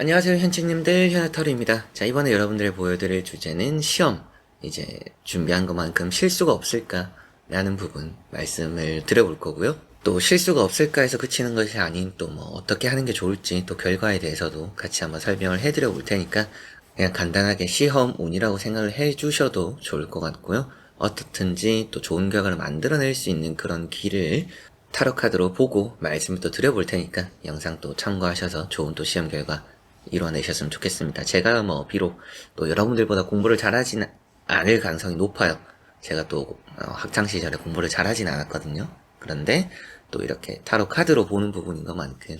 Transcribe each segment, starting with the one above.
안녕하세요 현치님들, 현아타루입니다. 자, 이번에 여러분들 보여드릴 주제는 시험, 이제 준비한 것만큼 실수가 없을까 라는 부분 말씀을 드려볼 거고요. 또 실수가 없을까 해서 그치는 것이 아닌 또 뭐 어떻게 하는 게 좋을지, 또 결과에 대해서도 같이 한번 설명을 해드려 볼 테니까 그냥 간단하게 시험 운이라고 생각을 해주셔도 좋을 것 같고요. 어떻든지 또 좋은 결과를 만들어낼 수 있는 그런 길을 타로 카드로 보고 말씀을 또 드려볼 테니까 영상 또 참고하셔서 좋은 또 시험 결과 이뤄내셨으면 좋겠습니다. 제가 뭐 비록 또 여러분들보다 공부를 잘하진 않을 가능성이 높아요. 제가 또 학창시절에 공부를 잘하진 않았거든요. 그런데 또 이렇게 타로 카드로 보는 부분인 것만큼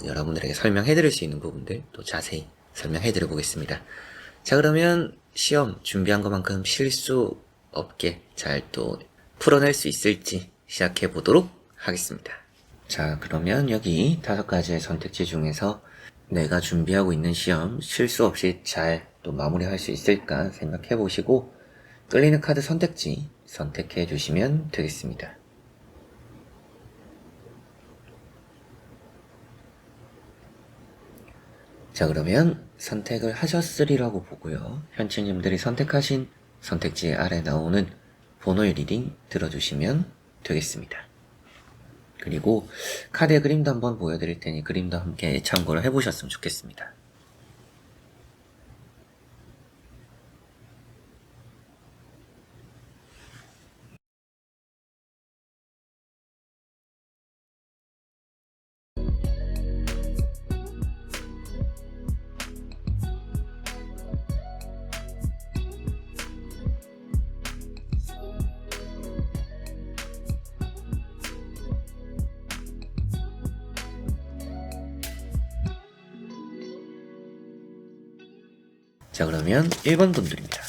여러분들에게 설명해드릴 수 있는 부분들 또 자세히 설명해드려 보겠습니다. 자, 그러면 시험 준비한 것만큼 실수 없게 잘 또 풀어낼 수 있을지 시작해 보도록 하겠습니다. 자, 그러면 여기 5가지의 선택지 중에서 내가 준비하고 있는 시험 실수 없이 잘 또 마무리할 수 있을까 생각해 보시고 끌리는 카드 선택지 선택해 주시면 되겠습니다. 자, 그러면 선택을 하셨으리라고 보고요. 현치님들이 선택하신 선택지 아래 나오는 번호의 리딩 들어주시면 되겠습니다. 그리고 카드의 그림도 한번 보여드릴 테니 그림도 함께 참고를 해보셨으면 좋겠습니다. 자, 그러면 1번 분들입니다.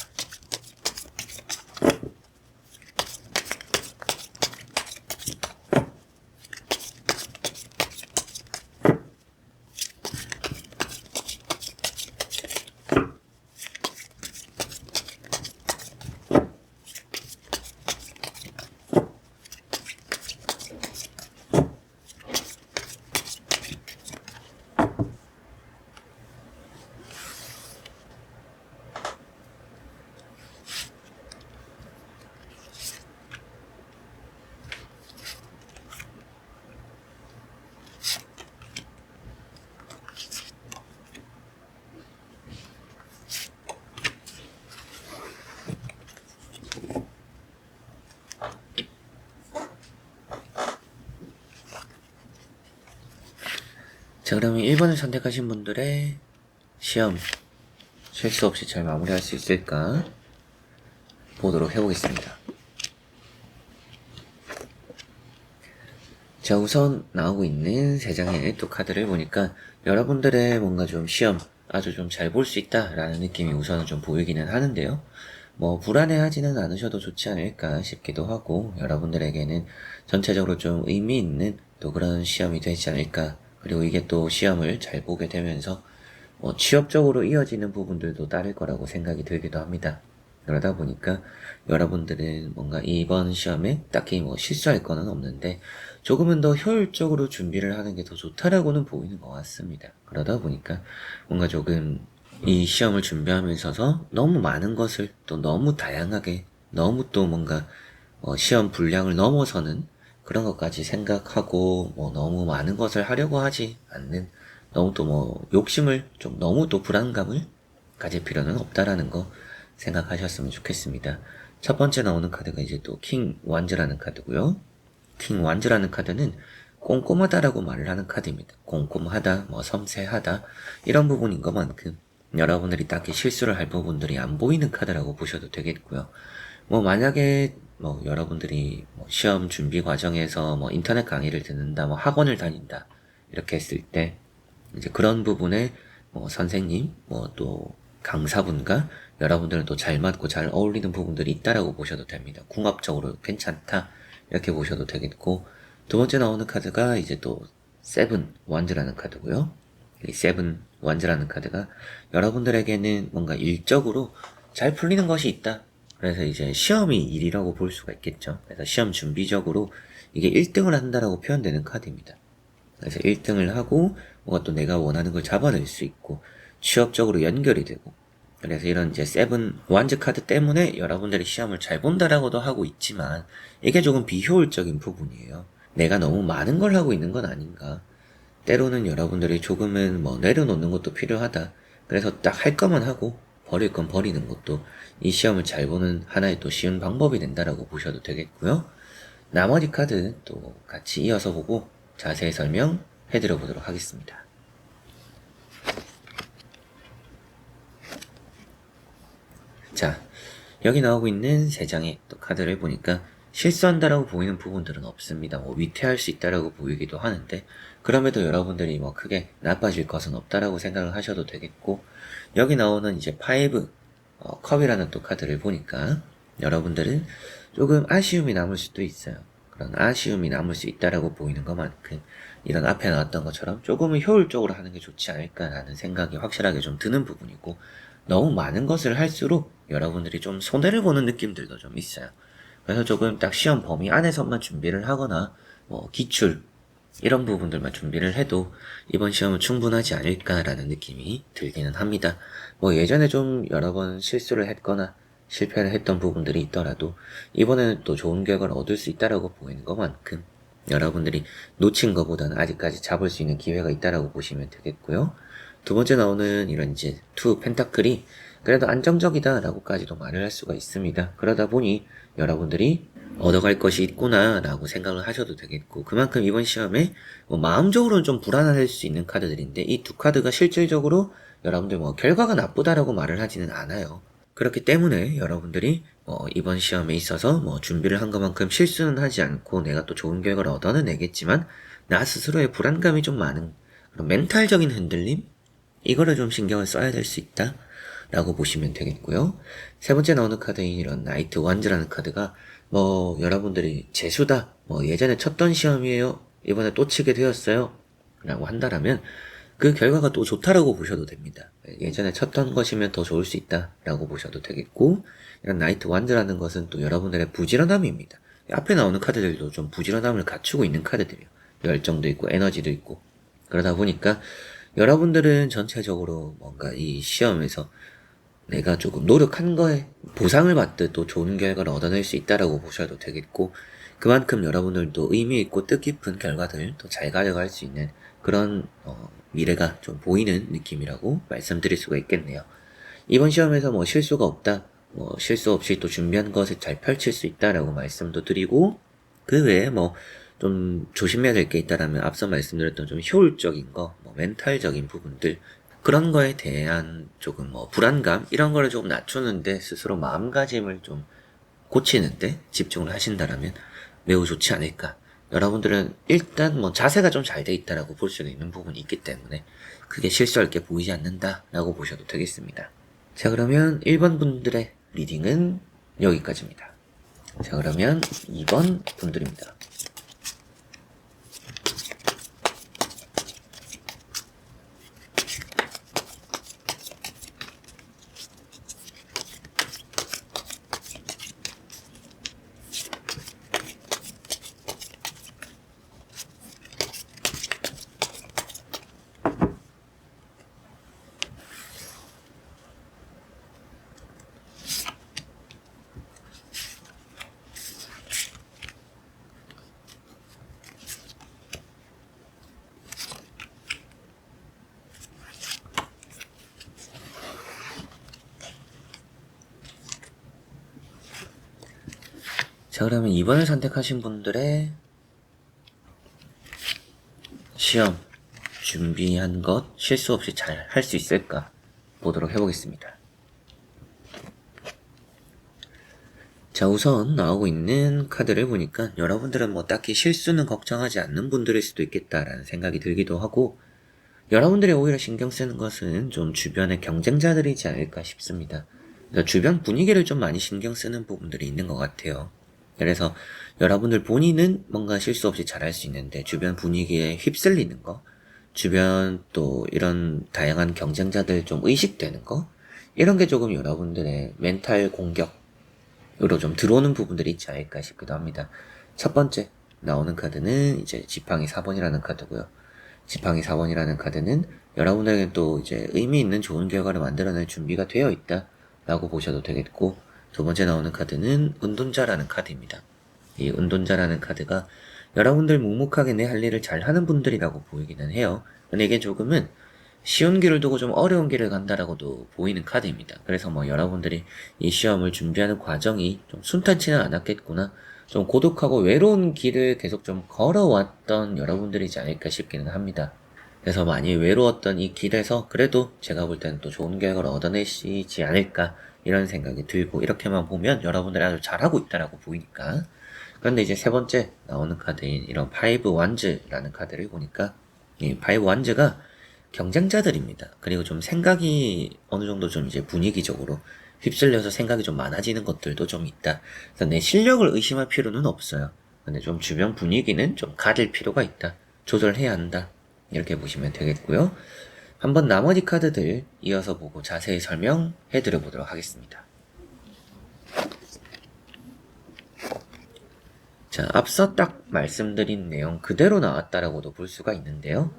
자, 그러면 1번을 선택하신 분들의 시험 실수 없이 잘 마무리할 수 있을까 보도록 해보겠습니다. 자, 우선 나오고 있는 3장의 또 카드를 보니까 여러분들의 뭔가 좀 시험 아주 좀 잘 볼 수 있다라는 느낌이 우선은 좀 보이기는 하는데요. 뭐 불안해하지는 않으셔도 좋지 않을까 싶기도 하고 여러분들에게는 전체적으로 좀 의미 있는 또 그런 시험이 되지 않을까. 그리고 이게 또 시험을 잘 보게 되면서 뭐 취업적으로 이어지는 부분들도 따를 거라고 생각이 들기도 합니다. 그러다 보니까 여러분들은 뭔가 이번 시험에 딱히 뭐 실수할 거는 없는데 조금은 더 효율적으로 준비를 하는 게 더 좋다라고는 보이는 것 같습니다. 그러다 보니까 뭔가 조금 이 시험을 준비하면서 너무 많은 것을 또 너무 다양하게 너무 또 뭔가 시험 분량을 넘어서는 그런 것까지 생각하고 뭐 너무 많은 것을 하려고 하지 않는 너무 또 뭐 욕심을 좀 너무 또 불안감을 가질 필요는 없다라는 거 생각하셨으면 좋겠습니다. 첫 번째 나오는 카드가 이제 또 킹 완즈라는 카드고요. 킹 완즈라는 카드는 꼼꼼하다라고 말을 하는 카드입니다. 꼼꼼하다, 뭐 섬세하다 이런 부분인 것만큼 여러분들이 딱히 실수를 할 부분들이 안 보이는 카드라고 보셔도 되겠고요. 뭐 만약에 뭐 여러분들이 뭐 시험 준비 과정에서 뭐 인터넷 강의를 듣는다, 뭐 학원을 다닌다 이렇게 했을 때 이제 그런 부분에 뭐 선생님, 뭐 또 강사분과 여러분들은 또 잘 맞고 잘 어울리는 부분들이 있다라고 보셔도 됩니다. 궁합적으로 괜찮다 이렇게 보셔도 되겠고, 두 번째 나오는 카드가 이제 또 세븐 원즈라는 카드고요. 이 세븐 원즈라는 카드가 여러분들에게는 뭔가 일적으로 잘 풀리는 것이 있다. 그래서 이제 시험이 일이라고 볼 수가 있겠죠. 그래서 시험 준비적으로 이게 1등을 한다라고 표현되는 카드입니다. 그래서 1등을 하고 뭔가 또 내가 원하는 걸 잡아낼 수 있고 취업적으로 연결이 되고, 그래서 이런 이제 세븐 원즈 카드 때문에 여러분들이 시험을 잘 본다라고도 하고 있지만 이게 조금 비효율적인 부분이에요. 내가 너무 많은 걸 하고 있는 건 아닌가. 때로는 여러분들이 조금은 뭐 내려놓는 것도 필요하다. 그래서 딱 할 거만 하고 버릴 건 버리는 것도 이 시험을 잘 보는 하나의 또 쉬운 방법이 된다라고 보셔도 되겠고요. 나머지 카드 또 같이 이어서 보고 자세히 설명해드려 보도록 하겠습니다. 자, 여기 나오고 있는 3장의 또 카드를 보니까 실수한다라고 보이는 부분들은 없습니다. 뭐 위태할 수 있다라고 보이기도 하는데, 그럼에도 여러분들이 뭐 크게 나빠질 것은 없다라고 생각을 하셔도 되겠고, 여기 나오는 이제 5 컵이라는 또 카드를 보니까 여러분들은 조금 아쉬움이 남을 수도 있어요. 그런 아쉬움이 남을 수 있다라고 보이는 것만큼 이런 앞에 나왔던 것처럼 조금은 효율적으로 하는 게 좋지 않을까라는 생각이 확실하게 좀 드는 부분이고, 너무 많은 것을 할수록 여러분들이 좀 손해를 보는 느낌들도 좀 있어요. 그래서 조금 딱 시험 범위 안에서만 준비를 하거나 뭐 기출 이런 부분들만 준비를 해도 이번 시험은 충분하지 않을까라는 느낌이 들기는 합니다. 뭐 예전에 좀 여러 번 실수를 했거나 실패를 했던 부분들이 있더라도 이번에는 또 좋은 결과를 얻을 수 있다라고 보이는 것만큼 여러분들이 놓친 것보다는 아직까지 잡을 수 있는 기회가 있다라고 보시면 되겠고요. 두 번째 나오는 이런 이제 투 펜타클이 그래도 안정적이다라고까지도 말을 할 수가 있습니다. 그러다 보니 여러분들이 얻어갈 것이 있구나 라고 생각을 하셔도 되겠고, 그만큼 이번 시험에 뭐 마음적으로는 좀 불안할 수 있는 카드들인데 이 두 카드가 실질적으로 여러분들 뭐 결과가 나쁘다라고 말을 하지는 않아요. 그렇기 때문에 여러분들이 이번 시험에 있어서 뭐 준비를 한 것만큼 실수는 하지 않고 내가 또 좋은 결과를 얻어는 내겠지만 나 스스로의 불안감이 좀 많은 그런 멘탈적인 흔들림? 이거를 좀 신경을 써야 될 수 있다 라고 보시면 되겠고요. 세 번째 나오는 카드인 이런 나이트 원즈라는 카드가 뭐 여러분들이 재수다, 뭐 예전에 쳤던 시험이에요, 이번에 또 치게 되었어요 라고 한다라면 그 결과가 또 좋다라고 보셔도 됩니다. 예전에 쳤던 것이면 더 좋을 수 있다 라고 보셔도 되겠고, 이런 나이트 원즈라는 것은 또 여러분들의 부지런함입니다. 앞에 나오는 카드들도 좀 부지런함을 갖추고 있는 카드들이에요. 열정도 있고 에너지도 있고. 그러다 보니까 여러분들은 전체적으로 뭔가 이 시험에서 내가 조금 노력한 거에 보상을 받듯 또 좋은 결과를 얻어낼 수 있다라고 보셔도 되겠고, 그만큼 여러분들도 의미 있고 뜻깊은 결과들 또 잘 가져갈 수 있는 그런 미래가 좀 보이는 느낌이라고 말씀드릴 수가 있겠네요. 이번 시험에서 뭐 실수가 없다, 뭐 실수 없이 또 준비한 것을 잘 펼칠 수 있다라고 말씀도 드리고, 그 외에 뭐 좀 조심해야 될 게 있다라면 앞서 말씀드렸던 좀 효율적인 거, 뭐 멘탈적인 부분들, 그런 거에 대한 조금 뭐 불안감 이런 거를 조금 낮추는데 스스로 마음가짐을 좀 고치는데 집중을 하신다라면 매우 좋지 않을까. 여러분들은 일단 뭐 자세가 좀 잘 돼 있다라고 볼 수는 있는 부분이 있기 때문에 그게 실수할 게 보이지 않는다라고 보셔도 되겠습니다. 자, 그러면 1번 분들의 리딩은 여기까지입니다. 자, 그러면 2번 분들입니다. 자, 그러면 2번을 선택하신 분들의 시험 준비한 것 실수 없이 잘 할 수 있을까 보도록 해보겠습니다. 자, 우선 나오고 있는 카드를 보니까 여러분들은 뭐 딱히 실수는 걱정하지 않는 분들일 수도 있겠다라는 생각이 들기도 하고, 여러분들이 오히려 신경 쓰는 것은 좀 주변의 경쟁자들이지 않을까 싶습니다. 그러니까 주변 분위기를 좀 많이 신경 쓰는 부분들이 있는 것 같아요. 그래서 여러분들 본인은 뭔가 실수 없이 잘할 수 있는데 주변 분위기에 휩쓸리는 거, 주변 또 이런 다양한 경쟁자들 좀 의식되는 거, 이런 게 조금 여러분들의 멘탈 공격으로 좀 들어오는 부분들이 있지 않을까 싶기도 합니다. 첫 번째 나오는 카드는 이제 지팡이 4번이라는 카드고요. 지팡이 4번이라는 카드는 여러분들에게 또 이제 의미 있는 좋은 결과를 만들어낼 준비가 되어 있다 라고 보셔도 되겠고, 두 번째 나오는 카드는 은둔자라는 카드입니다. 이 은둔자라는 카드가 여러분들 묵묵하게 내 할 일을 잘 하는 분들이라고 보이기는 해요. 근데 이게 조금은 쉬운 길을 두고 좀 어려운 길을 간다라고도 보이는 카드입니다. 그래서 뭐 여러분들이 이 시험을 준비하는 과정이 좀 순탄치는 않았겠구나, 좀 고독하고 외로운 길을 계속 좀 걸어왔던 여러분들이지 않을까 싶기는 합니다. 그래서 많이 외로웠던 이 길에서 그래도 제가 볼 때는 또 좋은 결과를 얻어내시지 않을까 이런 생각이 들고, 이렇게만 보면 여러분들이 아주 잘하고 있다라고 보이니까. 그런데 이제 세 번째 나오는 카드인 이런 파이브 완즈라는 카드를 보니까, 이 파이브 완즈가 경쟁자들입니다. 그리고 좀 생각이 어느 정도 좀 이제 분위기적으로 휩쓸려서 생각이 좀 많아지는 것들도 좀 있다. 그래서 내 실력을 의심할 필요는 없어요. 근데 좀 주변 분위기는 좀 가릴 필요가 있다. 조절해야 한다. 이렇게 보시면 되겠고요. 한번 나머지 카드들 이어서 보고 자세히 설명해 드려 보도록 하겠습니다. 자, 앞서 딱 말씀드린 내용 그대로 나왔다라고도 볼 수가 있는데요.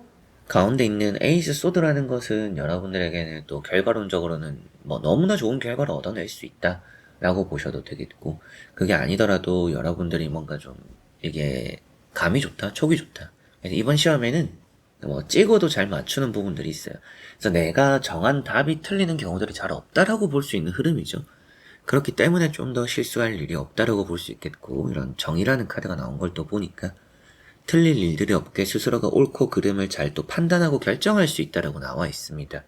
가운데 있는 에이스 소드라는 것은 여러분들에게는 또 결과론적으로는 뭐 너무나 좋은 결과를 얻어낼 수 있다 라고 보셔도 되겠고, 그게 아니더라도 여러분들이 뭔가 좀 이게 감이 좋다, 촉이 좋다, 그래서 이번 시험에는 뭐 찍어도 잘 맞추는 부분들이 있어요. 그래서 내가 정한 답이 틀리는 경우들이 잘 없다라고 볼 수 있는 흐름이죠. 그렇기 때문에 좀 더 실수할 일이 없다라고 볼 수 있겠고, 이런 정의라는 카드가 나온 걸 또 보니까 틀릴 일들이 없게 스스로가 옳고 그름을 잘 또 판단하고 결정할 수 있다라고 나와 있습니다.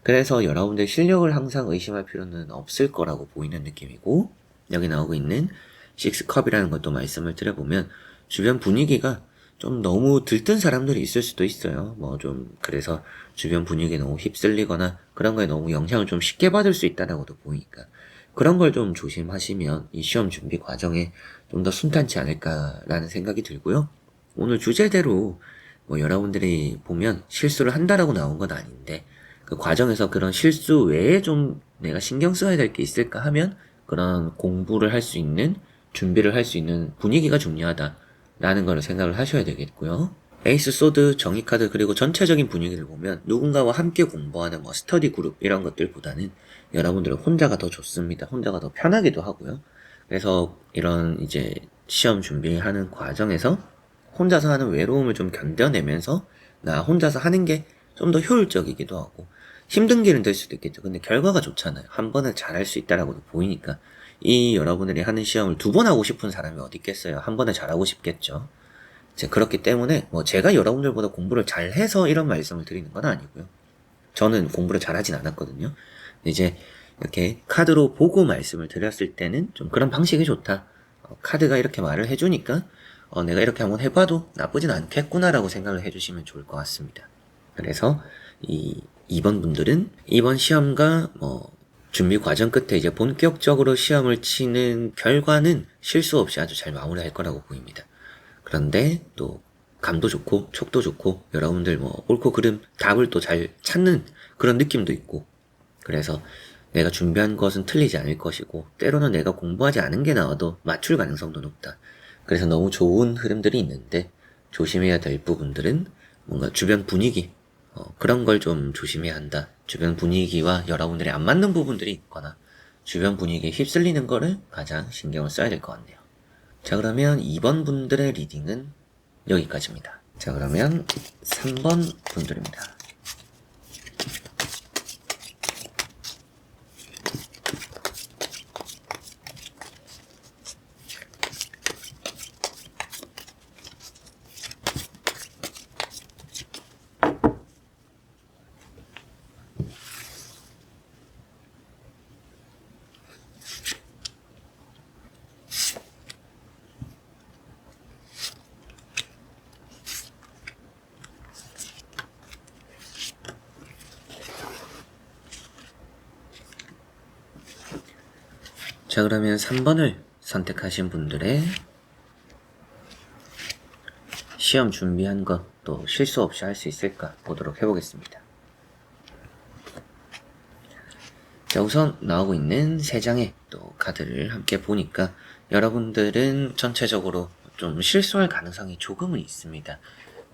그래서 여러분들 실력을 항상 의심할 필요는 없을 거라고 보이는 느낌이고, 여기 나오고 있는 식스컵이라는 것도 말씀을 드려보면 주변 분위기가 좀 너무 들뜬 사람들이 있을 수도 있어요. 뭐 좀 그래서 주변 분위기에 너무 휩쓸리거나 그런 거에 너무 영향을 좀 쉽게 받을 수 있다라고도 보이니까, 그런 걸 좀 조심하시면 이 시험 준비 과정에 좀 더 순탄치 않을까라는 생각이 들고요. 오늘 주제대로 뭐 여러분들이 보면 실수를 한다라고 나온 건 아닌데, 그 과정에서 그런 실수 외에 좀 내가 신경 써야 될 게 있을까 하면 그런 공부를 할 수 있는, 준비를 할 수 있는 분위기가 중요하다라는 걸 생각을 하셔야 되겠고요. 에이스 소드, 정의 카드, 그리고 전체적인 분위기를 보면 누군가와 함께 공부하는 뭐 스터디 그룹 이런 것들보다는 여러분들은 혼자가 더 좋습니다. 혼자가 더 편하기도 하고요. 그래서 이런 이제 시험 준비하는 과정에서 혼자서 하는 외로움을 좀 견뎌내면서 나 혼자서 하는 게 좀 더 효율적이기도 하고, 힘든 길은 될 수도 있겠죠. 근데 결과가 좋잖아요. 한 번은 잘할 수 있다라고도 보이니까. 이 여러분들이 하는 시험을 두 번 하고 싶은 사람이 어디 있겠어요. 한 번에 잘하고 싶겠죠. 이제 그렇기 때문에 뭐 제가 여러분들보다 공부를 잘해서 이런 말씀을 드리는 건 아니고요. 저는 공부를 잘하진 않았거든요. 이제 이렇게 카드로 보고 말씀을 드렸을 때는 좀 그런 방식이 좋다. 카드가 이렇게 말을 해주니까 내가 이렇게 한번 해봐도 나쁘진 않겠구나라고 생각을 해주시면 좋을 것 같습니다. 그래서 이 2번 분들은 이번 시험과 뭐 준비 과정 끝에 이제 본격적으로 시험을 치는 결과는 실수 없이 아주 잘 마무리할 거라고 보입니다. 그런데 또 감도 좋고 촉도 좋고 여러분들 뭐 옳고 그름 답을 또 잘 찾는 그런 느낌도 있고, 그래서 내가 준비한 것은 틀리지 않을 것이고 때로는 내가 공부하지 않은 게 나와도 맞출 가능성도 높다. 그래서 너무 좋은 흐름들이 있는데, 조심해야 될 부분들은 뭔가 주변 분위기, 그런 걸 좀 조심해야 한다. 주변 분위기와 여러분들이 안 맞는 부분들이 있거나 주변 분위기에 휩쓸리는 거를 가장 신경을 써야 될 것 같네요. 자, 그러면 2번 분들의 리딩은 여기까지입니다. 자, 그러면 3번 분들입니다. 자, 그러면 3번을 선택하신 분들의 시험 준비한 것 또 실수 없이 할 수 있을까 보도록 해보겠습니다. 자, 우선 나오고 있는 3장의 또 카드를 함께 보니까 여러분들은 전체적으로 좀 실수할 가능성이 조금은 있습니다.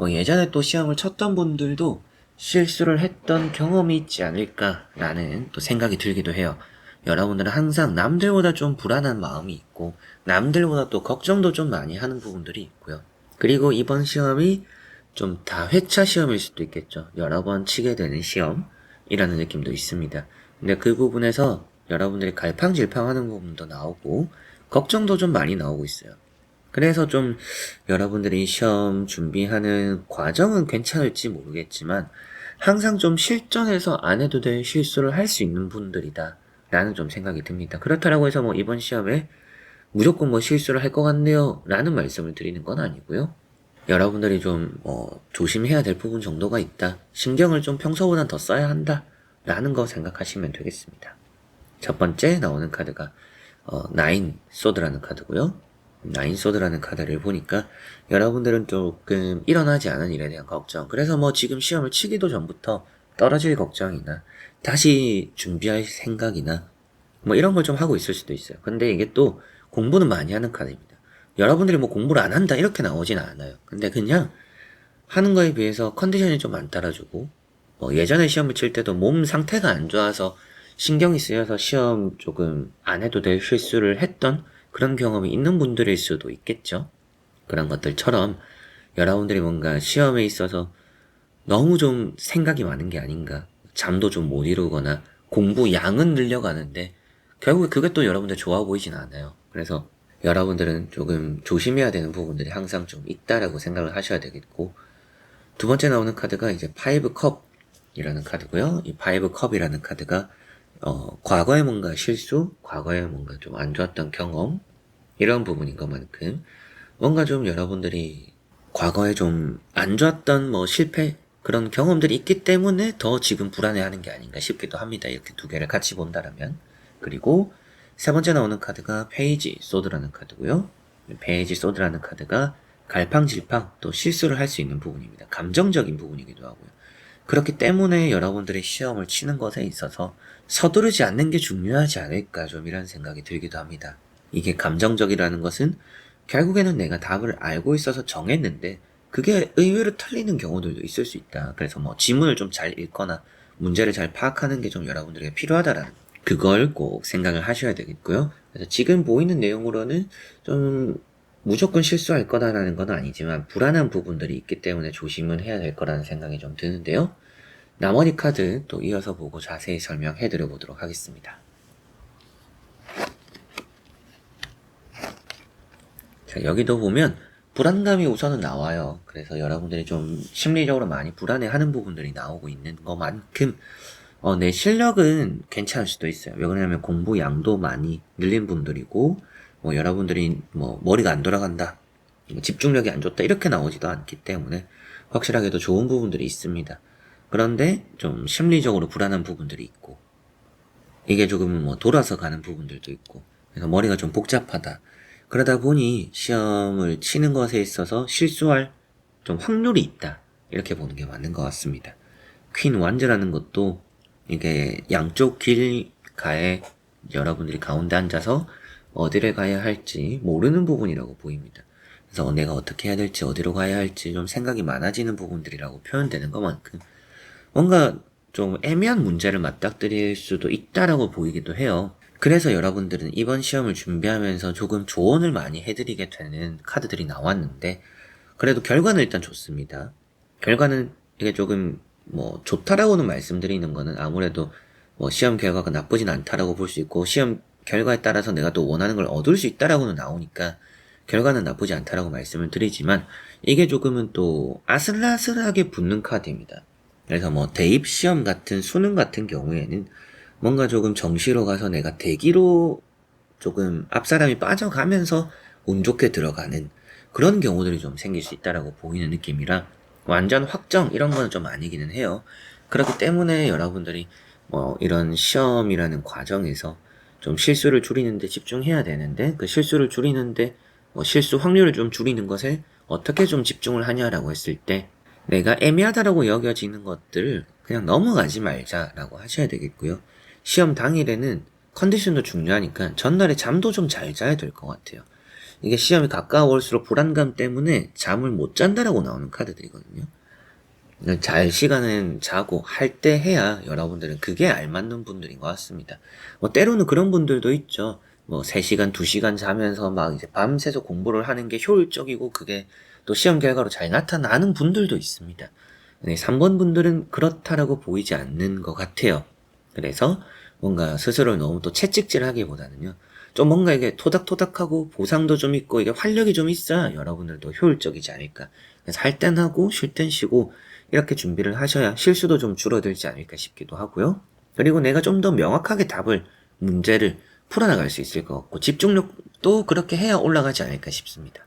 예전에 또 시험을 쳤던 분들도 실수를 했던 경험이 있지 않을까라는 또 생각이 들기도 해요. 여러분들은 항상 남들보다 좀 불안한 마음이 있고 남들보다 또 걱정도 좀 많이 하는 부분들이 있고요. 그리고 이번 시험이 좀 다회차 시험일 수도 있겠죠. 여러 번 치게 되는 시험이라는 느낌도 있습니다. 근데 그 부분에서 여러분들이 갈팡질팡하는 부분도 나오고 걱정도 좀 많이 나오고 있어요. 그래서 좀 여러분들이 시험 준비하는 과정은 괜찮을지 모르겠지만 항상 좀 실전에서 안 해도 될 실수를 할 수 있는 분들이다 라는 좀 생각이 듭니다. 그렇다고 해서 뭐 이번 시험에 무조건 뭐 실수를 할 것 같네요 라는 말씀을 드리는 건 아니고요. 여러분들이 좀 조심해야 될 부분 정도가 있다, 신경을 좀 평소보단 더 써야 한다 라는 거 생각하시면 되겠습니다. 첫 번째 나오는 카드가 나인 소드라는 카드고요. 나인 소드라는 카드를 보니까 여러분들은 조금 일어나지 않은 일에 대한 걱정, 그래서 뭐 지금 시험을 치기도 전부터 떨어질 걱정이나 다시 준비할 생각이나 뭐 이런 걸 좀 하고 있을 수도 있어요. 근데 이게 또 공부는 많이 하는 카드입니다. 여러분들이 뭐 공부를 안 한다 이렇게 나오진 않아요. 근데 그냥 하는 거에 비해서 컨디션이 좀 안 따라주고 예전에 시험을 칠 때도 몸 상태가 안 좋아서 신경이 쓰여서 시험 조금 안 해도 될 실수를 했던 그런 경험이 있는 분들일 수도 있겠죠. 그런 것들처럼 여러분들이 뭔가 시험에 있어서 너무 좀 생각이 많은 게 아닌가, 잠도 좀 못 이루거나 공부 양은 늘려가는데 결국에 그게 또 여러분들 좋아 보이진 않아요. 그래서 여러분들은 조금 조심해야 되는 부분들이 항상 좀 있다라고 생각을 하셔야 되겠고, 두 번째 나오는 카드가 이제 파이브 컵이라는 카드고요. 이 파이브 컵이라는 카드가 과거에 뭔가 실수, 과거에 뭔가 좀 안 좋았던 경험, 이런 부분인 것만큼 뭔가 좀 여러분들이 과거에 좀 안 좋았던 뭐 실패, 그런 경험들이 있기 때문에 더 지금 불안해하는 게 아닌가 싶기도 합니다. 이렇게 두 개를 같이 본다라면. 그리고 세 번째 나오는 카드가 페이지 소드라는 카드고요. 페이지 소드라는 카드가 갈팡질팡 또 실수를 할 수 있는 부분입니다. 감정적인 부분이기도 하고요. 그렇기 때문에 여러분들이 시험을 치는 것에 있어서 서두르지 않는 게 중요하지 않을까, 좀 이런 생각이 들기도 합니다. 이게 감정적이라는 것은 결국에는 내가 답을 알고 있어서 정했는데 그게 의외로 틀리는 경우들도 있을 수 있다. 그래서 뭐 지문을 좀 잘 읽거나 문제를 잘 파악하는 게 좀 여러분들에게 필요하다라는, 그걸 꼭 생각을 하셔야 되겠고요. 그래서 지금 보이는 내용으로는 좀 무조건 실수할 거다라는 건 아니지만 불안한 부분들이 있기 때문에 조심은 해야 될 거라는 생각이 좀 드는데요. 나머지 카드 또 이어서 보고 자세히 설명해 드려 보도록 하겠습니다. 자, 여기도 보면 불안감이 우선은 나와요. 그래서 여러분들이 좀 심리적으로 많이 불안해하는 부분들이 나오고 있는 것만큼 내 실력은 괜찮을 수도 있어요. 왜 그러냐면 공부 양도 많이 늘린 분들이고, 뭐 여러분들이 뭐 머리가 안 돌아간다, 뭐 집중력이 안 좋다 이렇게 나오지도 않기 때문에 확실하게도 좋은 부분들이 있습니다. 그런데 좀 심리적으로 불안한 부분들이 있고, 이게 조금 뭐 돌아서 가는 부분들도 있고, 그래서 머리가 좀 복잡하다. 그러다 보니 시험을 치는 것에 있어서 실수할 좀 확률이 있다, 이렇게 보는 게 맞는 것 같습니다. 퀸 완즈라는 것도 이게 양쪽 길가에 여러분들이 가운데 앉아서 어디를 가야 할지 모르는 부분이라고 보입니다. 그래서 내가 어떻게 해야 될지, 어디로 가야 할지 좀 생각이 많아지는 부분들이라고 표현되는 것만큼 뭔가 좀 애매한 문제를 맞닥뜨릴 수도 있다라고 보이기도 해요. 그래서 여러분들은 이번 시험을 준비하면서 조금 조언을 많이 해드리게 되는 카드들이 나왔는데, 그래도 결과는 일단 좋습니다. 결과는 이게 조금 뭐 좋다라고는 말씀드리는 거는 아무래도 뭐 시험 결과가 나쁘진 않다라고 볼 수 있고, 시험 결과에 따라서 내가 또 원하는 걸 얻을 수 있다라고는 나오니까 결과는 나쁘지 않다라고 말씀을 드리지만, 이게 조금은 또 아슬아슬하게 붙는 카드입니다. 그래서 뭐 대입 시험 같은 수능 같은 경우에는 뭔가 조금 정시로 가서 내가 대기로 조금 앞사람이 빠져가면서 운 좋게 들어가는 그런 경우들이 좀 생길 수 있다라고 보이는 느낌이라, 완전 확정 이런 거는 좀 아니기는 해요. 그렇기 때문에 여러분들이 뭐 이런 시험이라는 과정에서 좀 실수를 줄이는데 집중해야 되는데, 그 실수를 줄이는데 뭐 실수 확률을 좀 줄이는 것에 어떻게 좀 집중을 하냐라고 했을 때, 내가 애매하다라고 여겨지는 것들을 그냥 넘어가지 말자라고 하셔야 되겠고요. 시험 당일에는 컨디션도 중요하니까 전날에 잠도 좀 잘 자야 될 것 같아요. 이게 시험이 가까워올수록 불안감 때문에 잠을 못 잔다라고 나오는 카드들이거든요. 잘 시간은 자고 할 때 해야 여러분들은 그게 알맞는 분들인 것 같습니다. 뭐 때로는 그런 분들도 있죠. 뭐 3시간, 2시간 자면서 막 이제 밤새서 공부를 하는 게 효율적이고 그게 또 시험 결과로 잘 나타나는 분들도 있습니다. 네, 3번 분들은 그렇다라고 보이지 않는 것 같아요. 그래서 뭔가 스스로를 너무 또 채찍질 하기보다는요. 좀 뭔가 이게 토닥토닥하고 보상도 좀 있고 이게 활력이 좀 있어야 여러분들도 효율적이지 않을까. 그래서 할 땐 하고 쉴 땐 쉬고 이렇게 준비를 하셔야 실수도 좀 줄어들지 않을까 싶기도 하고요. 그리고 내가 좀 더 명확하게 문제를 풀어나갈 수 있을 것 같고 집중력도 그렇게 해야 올라가지 않을까 싶습니다.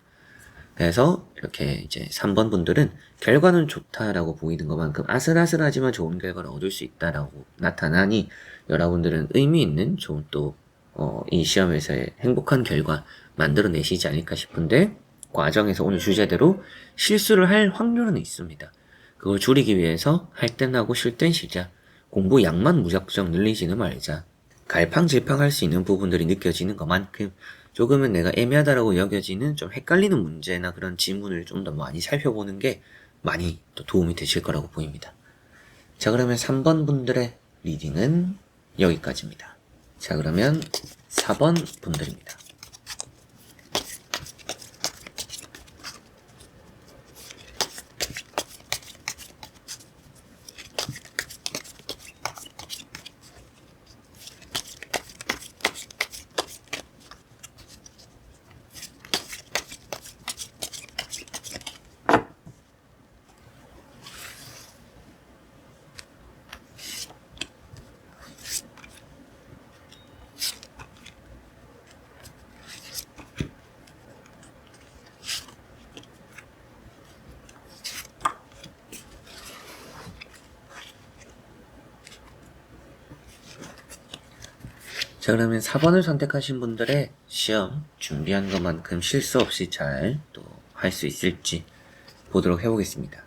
그래서 이렇게 이제 3번 분들은 결과는 좋다라고 보이는 것만큼 아슬아슬하지만 좋은 결과를 얻을 수 있다라고 나타나니 여러분들은 의미 있는 좋은 이 시험에서의 행복한 결과 만들어내시지 않을까 싶은데 과정에서 오늘 주제대로 실수를 할 확률은 있습니다. 그걸 줄이기 위해서 할 땐 하고 쉴 땐 쉬자. 공부 양만 무작정 늘리지는 말자. 갈팡질팡할 수 있는 부분들이 느껴지는 것만큼 조금은 내가 애매하다라고 여겨지는 좀 헷갈리는 문제나 그런 지문을 좀 더 많이 살펴보는 게 많이 또 도움이 되실 거라고 보입니다. 자, 그러면 3번 분들의 리딩은 여기까지입니다. 자, 그러면 4번 분들입니다. 자, 그러면 4번을 선택하신 분들의 시험 준비한 것만큼 실수 없이 잘 또 할 수 있을지 보도록 해보겠습니다.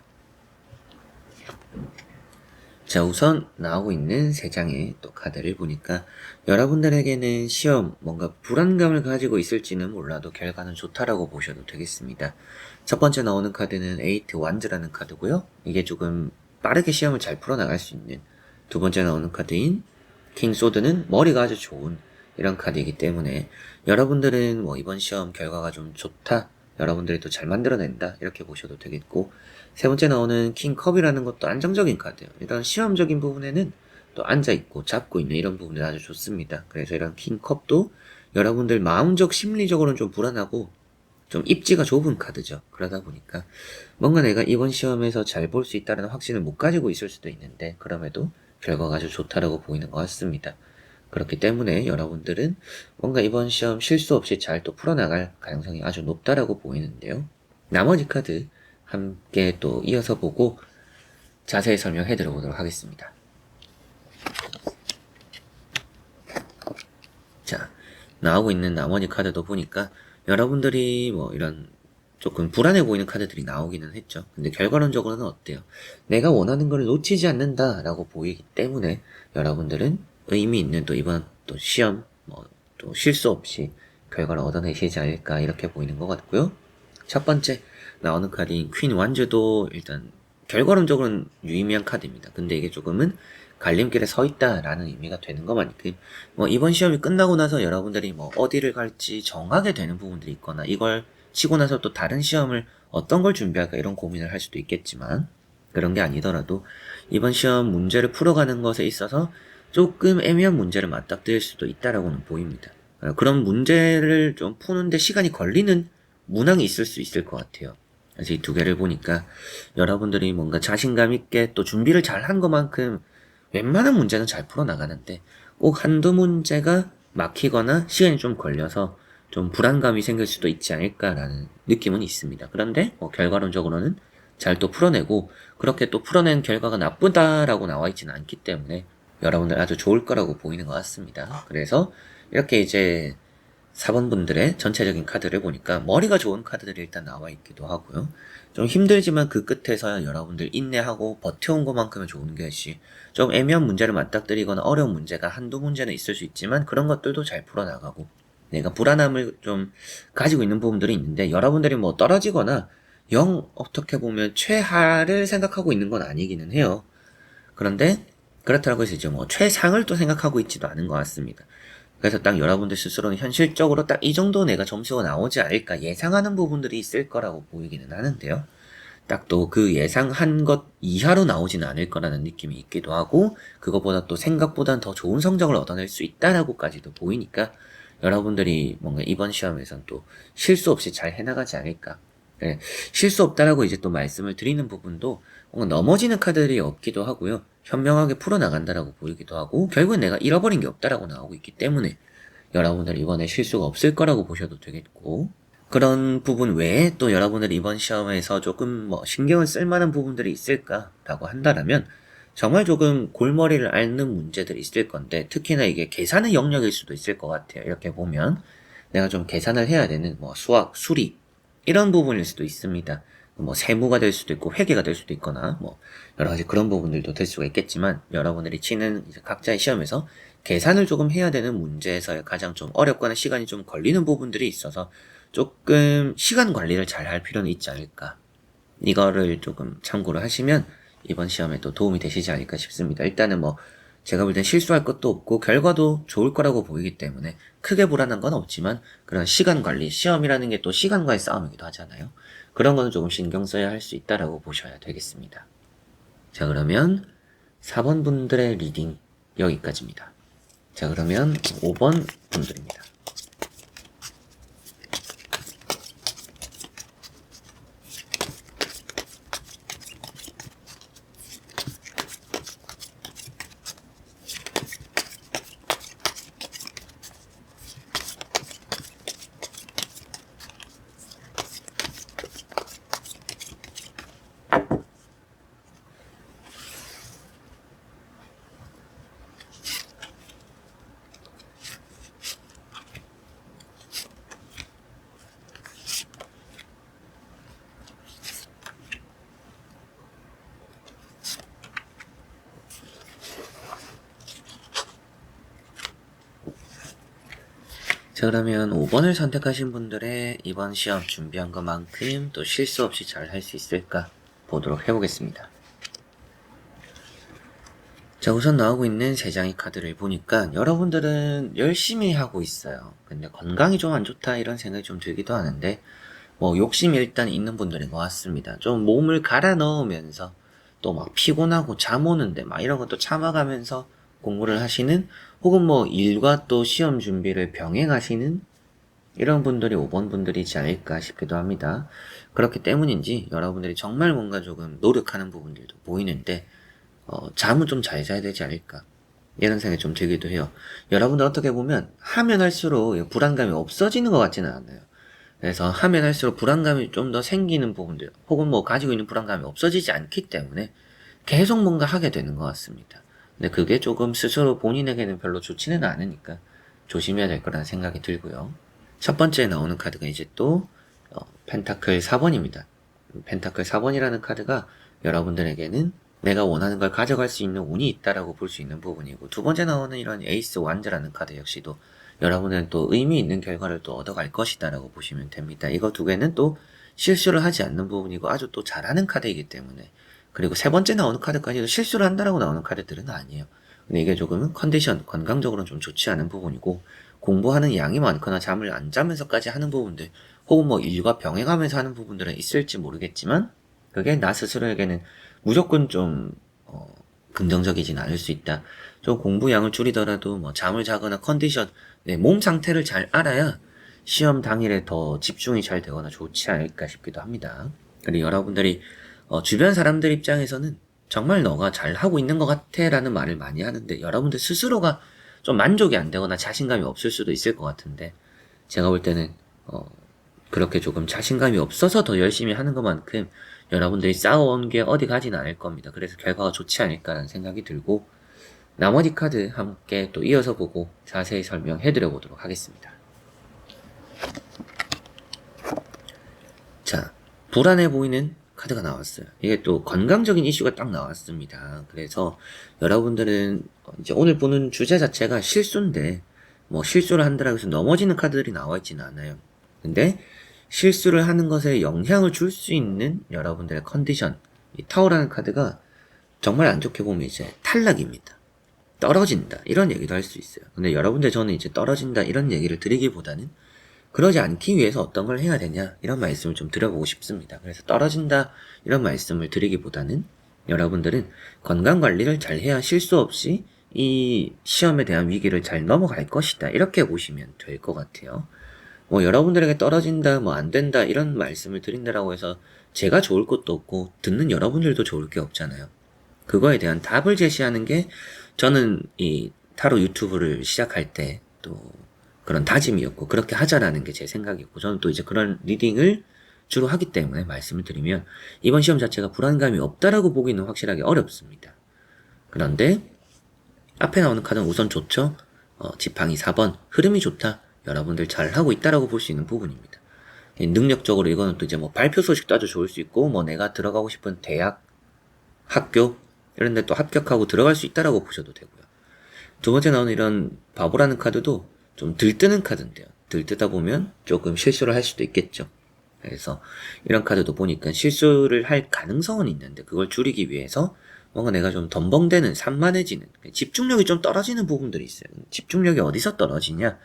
자, 우선 나오고 있는 3장의 또 카드를 보니까 여러분들에게는 시험 뭔가 불안감을 가지고 있을지는 몰라도 결과는 좋다라고 보셔도 되겠습니다. 첫 번째 나오는 카드는 에이트 완즈라는 카드고요. 이게 조금 빠르게 시험을 잘 풀어나갈 수 있는. 두 번째 나오는 카드인 킹 소드는 머리가 아주 좋은 이런 카드이기 때문에 여러분들은 뭐 이번 시험 결과가 좀 좋다, 여러분들이 또 잘 만들어낸다 이렇게 보셔도 되겠고, 세 번째 나오는 킹 컵이라는 것도 안정적인 카드예요. 일단 시험적인 부분에는 또 앉아있고 잡고 있는 이런 부분이 아주 좋습니다. 그래서 이런 킹 컵도 여러분들 마음적 심리적으로는 좀 불안하고 좀 입지가 좁은 카드죠. 그러다 보니까 뭔가 내가 이번 시험에서 잘 볼 수 있다는 확신을 못 가지고 있을 수도 있는데 그럼에도 결과가 아주 좋다라고 보이는 것 같습니다. 그렇기 때문에 여러분들은 뭔가 이번 시험 실수 없이 잘 또 풀어나갈 가능성이 아주 높다라고 보이는데요. 나머지 카드 함께 또 이어서 보고 자세히 설명해 드려보도록 하겠습니다. 자, 나오고 있는 나머지 카드도 보니까 여러분들이 뭐 이런 조금 불안해 보이는 카드들이 나오기는 했죠. 근데 결과론적으로는 어때요? 내가 원하는 걸 놓치지 않는다라고 보이기 때문에 여러분들은 의미 있는 또 이번 또 시험 뭐 또 실수 없이 결과를 얻어내시지 않을까 이렇게 보이는 것 같고요. 첫 번째 나오는 카드인 퀸 완즈도 일단 결과론적으로는 유의미한 카드입니다. 근데 이게 조금은 갈림길에 서 있다라는 의미가 되는 것만큼 뭐 이번 시험이 끝나고 나서 여러분들이 뭐 어디를 갈지 정하게 되는 부분들이 있거나 이걸 치고 나서 또 다른 시험을 어떤 걸 준비할까 이런 고민을 할 수도 있겠지만 그런 게 아니더라도 이번 시험 문제를 풀어가는 것에 있어서 조금 애매한 문제를 맞닥뜨릴 수도 있다라고는 보입니다. 그런 문제를 좀 푸는데 시간이 걸리는 문항이 있을 수 있을 것 같아요. 그래서 이 두 개를 보니까 여러분들이 뭔가 자신감 있게 또 준비를 잘 한 것만큼 웬만한 문제는 잘 풀어나가는데 꼭 한두 문제가 막히거나 시간이 좀 걸려서 좀 불안감이 생길 수도 있지 않을까라는 느낌은 있습니다. 그런데 결과론적으로는 잘 또 풀어내고 그렇게 또 풀어낸 결과가 나쁘다라고 나와 있지는 않기 때문에 여러분들 아주 좋을 거라고 보이는 것 같습니다. 그래서 이렇게 이제 4번 분들의 전체적인 카드를 보니까 머리가 좋은 카드들이 일단 나와 있기도 하고요. 좀 힘들지만 그 끝에서 여러분들 인내하고 버텨온 것만큼은 좋은 것이 좀 애매한 문제를 맞닥뜨리거나 어려운 문제가 한두 문제는 있을 수 있지만 그런 것들도 잘 풀어나가고 내가 불안함을 좀 가지고 있는 부분들이 있는데, 여러분들이 뭐 떨어지거나 어떻게 보면 최하를 생각하고 있는 건 아니기는 해요. 그런데 그렇다고 해서 이제 뭐 최상을 또 생각하고 있지도 않은 것 같습니다. 그래서 딱 여러분들 스스로는 현실적으로 딱 이 정도 내가 점수가 나오지 않을까 예상하는 부분들이 있을 거라고 보이기는 하는데요. 딱 또 그 예상한 것 이하로 나오지는 않을 거라는 느낌이 있기도 하고, 그것보다 또 생각보단 더 좋은 성적을 얻어낼 수 있다라고까지도 보이니까, 여러분들이 뭔가 이번 시험에선 또 실수 없이 잘 해나가지 않을까. 네, 실수 없다라고 이제 또 말씀을 드리는 부분도 뭔가 넘어지는 카드들이 없기도 하고요. 현명하게 풀어나간다라고 보이기도 하고, 결국엔 내가 잃어버린 게 없다라고 나오고 있기 때문에 여러분들 이번에 실수가 없을 거라고 보셔도 되겠고, 그런 부분 외에 또 여러분들 이번 시험에서 조금 뭐 신경을 쓸 만한 부분들이 있을까라고 한다라면, 정말 조금 골머리를 앓는 문제들이 있을 건데, 특히나 이게 계산의 영역일 수도 있을 것 같아요. 이렇게 보면 내가 좀 계산을 해야 되는 뭐 수학, 수리 이런 부분일 수도 있습니다. 뭐 세무가 될 수도 있고 회계가 될 수도 있거나 뭐 여러 가지 그런 부분들도 될 수가 있겠지만, 여러분들이 치는 이제 각자의 시험에서 계산을 조금 해야 되는 문제에서의 가장 좀 어렵거나 시간이 좀 걸리는 부분들이 있어서 조금 시간 관리를 잘 할 필요는 있지 않을까. 이거를 조금 참고를 하시면 이번 시험에 또 도움이 되시지 않을까 싶습니다. 일단은 뭐 제가 볼 땐 실수할 것도 없고 결과도 좋을 거라고 보이기 때문에 크게 불안한 건 없지만, 그런 시간 관리, 시험이라는 게 또 시간과의 싸움이기도 하잖아요. 그런 거는 조금 신경 써야 할 수 있다라고 보셔야 되겠습니다. 자, 그러면 4번 분들의 리딩 여기까지입니다. 자, 그러면 5번 분들입니다. 자, 그러면 5번을 선택하신 분들의 이번 시험 준비한 것만큼 또 실수 없이 잘 할 수 있을까 보도록 해보겠습니다. 자, 우선 나오고 있는 3장의 카드를 보니까 여러분들은 열심히 하고 있어요. 근데 건강이 좀 안 좋다 이런 생각이 좀 들기도 하는데, 뭐 욕심이 일단 있는 분들인 것 같습니다. 좀 몸을 갈아 넣으면서 또 막 피곤하고 잠 오는데 막 이런 것도 참아가면서 공부를 하시는, 혹은 뭐 일과 또 시험 준비를 병행하시는 이런 분들이 5번 분들이지 않을까 싶기도 합니다. 그렇기 때문인지 여러분들이 정말 뭔가 조금 노력하는 부분들도 보이는데, 잠은 좀 잘 자야 되지 않을까 이런 생각이 좀 들기도 해요. 여러분들 어떻게 보면 하면 할수록 불안감이 없어지는 것 같지는 않아요. 그래서 하면 할수록 불안감이 좀 더 생기는 부분들, 혹은 뭐 가지고 있는 불안감이 없어지지 않기 때문에 계속 뭔가 하게 되는 것 같습니다. 근데 그게 조금 스스로 본인에게는 별로 좋지는 않으니까 조심해야 될 거라는 생각이 들고요. 첫 번째 나오는 카드가 이제 또 펜타클 4번입니다. 펜타클 4번이라는 카드가 여러분들에게는 내가 원하는 걸 가져갈 수 있는 운이 있다라고 볼 수 있는 부분이고, 두 번째 나오는 이런 에이스 완자라는 카드 역시도 여러분은 또 의미 있는 결과를 또 얻어갈 것이다라고 보시면 됩니다. 이거 두 개는 또 실수를 하지 않는 부분이고 아주 또 잘하는 카드이기 때문에, 그리고 세 번째 나오는 카드까지도 실수를 한다라고 나오는 카드들은 아니에요. 근데 이게 조금은 컨디션, 건강적으로는 좀 좋지 않은 부분이고, 공부하는 양이 많거나 잠을 안 자면서까지 하는 부분들, 혹은 뭐 일과 병행하면서 하는 부분들은 있을지 모르겠지만, 그게 나 스스로에게는 무조건 좀 긍정적이진 않을 수 있다. 좀 공부 양을 줄이더라도 뭐 잠을 자거나 컨디션, 몸 상태를 잘 알아야 시험 당일에 더 집중이 잘 되거나 좋지 않을까 싶기도 합니다. 그리고 여러분들이 주변 사람들 입장에서는 정말 너가 잘 하고 있는 것 같아 라는 말을 많이 하는데, 여러분들 스스로가 좀 만족이 안 되거나 자신감이 없을 수도 있을 것 같은데, 제가 볼 때는 그렇게 조금 자신감이 없어서 더 열심히 하는 것만큼 여러분들이 쌓아온 게 어디 가진 않을 겁니다. 그래서 결과가 좋지 않을까라는 생각이 들고, 나머지 카드 함께 또 이어서 보고 자세히 설명해 드려 보도록 하겠습니다. 자, 불안해 보이는 카드가 나왔어요. 이게 또 건강적인 이슈가 딱 나왔습니다. 그래서 여러분들은 이제 오늘 보는 주제 자체가 실수인데, 뭐 실수를 한다라고 해서 넘어지는 카드들이 나와 있지는 않아요. 근데 실수를 하는 것에 영향을 줄 수 있는 여러분들의 컨디션, 이 타워라는 카드가 정말 안 좋게 보면 이제 탈락입니다. 떨어진다 이런 얘기도 할 수 있어요. 근데 여러분들 저는 이제 떨어진다 이런 얘기를 드리기보다는 그러지 않기 위해서 어떤 걸 해야 되냐 이런 말씀을 좀 드려보고 싶습니다. 그래서 떨어진다 이런 말씀을 드리기보다는 여러분들은 건강관리를 잘 해야 실수 없이 이 시험에 대한 위기를 잘 넘어갈 것이다 이렇게 보시면 될 것 같아요. 뭐 여러분들에게 떨어진다 뭐 안 된다 이런 말씀을 드린다라고 해서 제가 좋을 것도 없고 듣는 여러분들도 좋을 게 없잖아요. 그거에 대한 답을 제시하는 게 저는 이 타로 유튜브를 시작할 때 또 그런 다짐이었고 그렇게 하자라는 게 제 생각이었고 저는 또 이제 그런 리딩을 주로 하기 때문에 말씀을 드리면 이번 시험 자체가 불안감이 없다라고 보기는 확실하게 어렵습니다. 그런데 앞에 나오는 카드는 우선 좋죠. 지팡이 4번 흐름이 좋다. 여러분들 잘 하고 있다라고 볼 수 있는 부분입니다. 능력적으로 이거는 또 이제 뭐 발표 소식도 아주 좋을 수 있고 뭐 내가 들어가고 싶은 대학, 학교 이런 데 또 합격하고 들어갈 수 있다라고 보셔도 되고요. 두 번째 나오는 이런 바보라는 카드도 좀 들뜨는 카드인데요. 들뜨다 보면 조금 실수를 할 수도 있겠죠. 그래서 이런 카드도 보니까 실수를 할 가능성은 있는데 그걸 줄이기 위해서 뭔가 내가 좀 덤벙대는 산만해지는 집중력이 좀 떨어지는 부분들이 있어요. 집중력이 어디서 떨어지냐?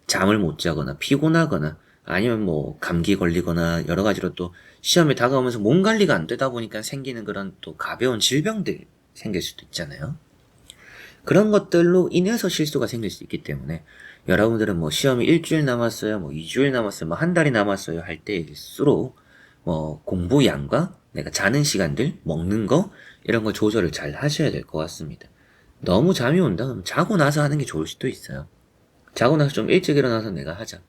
잠을 못 자거나 피곤하거나 아니면 뭐 감기 걸리거나 여러 가지로 또 시험에 다가오면서 몸 관리가 안 되다 보니까 생기는 그런 또 가벼운 질병들 생길 수도 있잖아요. 그런 것들로 인해서 실수가 생길 수 있기 때문에 여러분들은 뭐 시험이 일주일 남았어요, 뭐 2주일 남았어요, 뭐 한 달이 남았어요 할 때일수록 뭐 공부 양과 내가 자는 시간들, 먹는 거 이런 거 조절을 잘 하셔야 될 것 같습니다. 너무 잠이 온다 그럼 자고 나서 하는 게 좋을 수도 있어요. 자고 나서 좀 일찍 일어나서 내가 하자.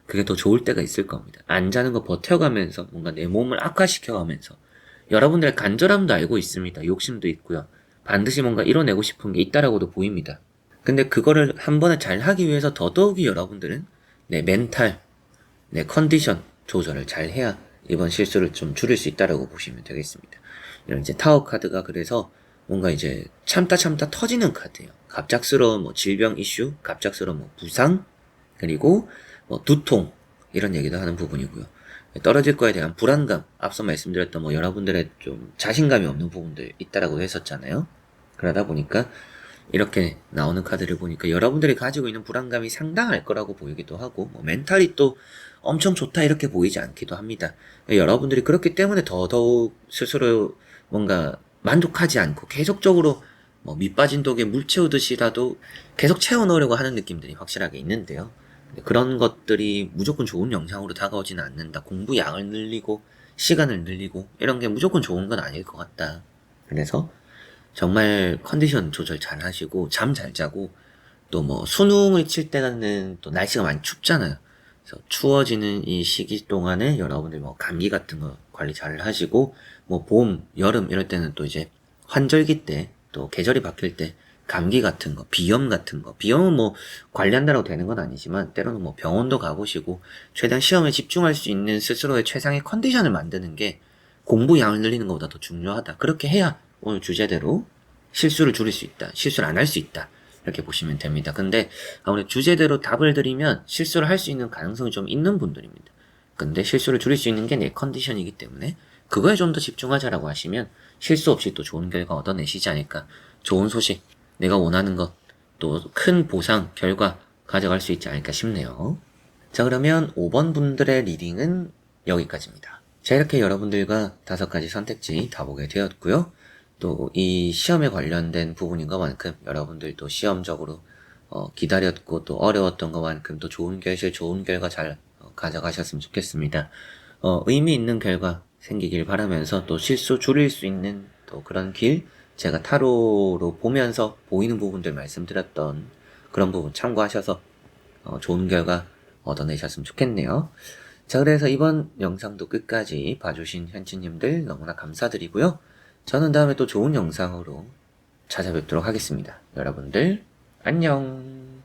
그게 더 좋을 때가 있을 겁니다. 안 자는 거 버텨가면서 뭔가 내 몸을 악화시켜가면서 여러분들의 간절함도 알고 있습니다. 욕심도 있고요. 반드시 뭔가 이뤄내고 싶은 게 있다라고도 보입니다. 근데 그거를 한 번에 잘 하기 위해서 더더욱이 여러분들은 내 멘탈, 내 컨디션 조절을 잘 해야 이번 실수를 좀 줄일 수 있다라고 보시면 되겠습니다. 이런 이제 타워 카드가 그래서 뭔가 이제 참다 터지는 카드예요. 갑작스러운 뭐 질병 이슈, 갑작스러운 뭐 부상, 그리고 뭐 두통 이런 얘기도 하는 부분이고요. 떨어질 거에 대한 불안감, 앞서 말씀드렸던 뭐 여러분들의 좀 자신감이 없는 부분들 있다라고 했었잖아요. 그러다 보니까 이렇게 나오는 카드를 보니까 여러분들이 가지고 있는 불안감이 상당할 거라고 보이기도 하고 뭐 멘탈이 또 엄청 좋다 이렇게 보이지 않기도 합니다. 여러분들이 그렇기 때문에 더더욱 스스로 뭔가 만족하지 않고 계속적으로 뭐 밑 빠진 독에 물 채우듯이라도 계속 채워넣으려고 하는 느낌들이 확실하게 있는데요. 그런 것들이 무조건 좋은 영상으로 다가오지는 않는다. 공부 양을 늘리고 시간을 늘리고 이런 게 무조건 좋은 건 아닐 것 같다. 그래서 정말 컨디션 조절 잘 하시고 잠 잘 자고 또 뭐 수능을 칠 때는 또 날씨가 많이 춥잖아요. 그래서 추워지는 이 시기 동안에 여러분들 뭐 감기 같은 거 관리 잘 하시고 뭐 봄, 여름 이럴 때는 또 이제 환절기 때 또 계절이 바뀔 때 감기 같은 거, 비염 같은 거, 비염은 뭐 관리한다고 되는 건 아니지만 때로는 뭐 병원도 가보시고 최대한 시험에 집중할 수 있는 스스로의 최상의 컨디션을 만드는 게 공부 양을 늘리는 것보다 더 중요하다. 그렇게 해야 오늘 주제대로 실수를 줄일 수 있다. 실수를 안 할 수 있다. 이렇게 보시면 됩니다. 근데 아무래도 주제대로 답을 드리면 실수를 할 수 있는 가능성이 좀 있는 분들입니다. 근데 실수를 줄일 수 있는 게 내 컨디션이기 때문에 그거에 좀 더 집중하자라고 하시면 실수 없이 또 좋은 결과 얻어내시지 않을까. 좋은 소식, 내가 원하는 것, 또 큰 보상, 결과 가져갈 수 있지 않을까 싶네요. 자, 그러면 5번 분들의 리딩은 여기까지입니다. 자, 이렇게 여러분들과 5가지 선택지 다 보게 되었고요. 또 이 시험에 관련된 부분인 것만큼 여러분들도 시험적으로 기다렸고 또 어려웠던 것만큼 또 좋은 결실, 좋은 결과 잘 가져가셨으면 좋겠습니다. 의미 있는 결과 생기길 바라면서 또 실수 줄일 수 있는 또 그런 길, 제가 타로로 보면서 보이는 부분들 말씀드렸던 그런 부분 참고하셔서 좋은 결과 얻어내셨으면 좋겠네요. 자, 그래서 이번 영상도 끝까지 봐주신 현치님들 너무나 감사드리고요. 저는 다음에 또 좋은 영상으로 찾아뵙도록 하겠습니다. 여러분들 안녕.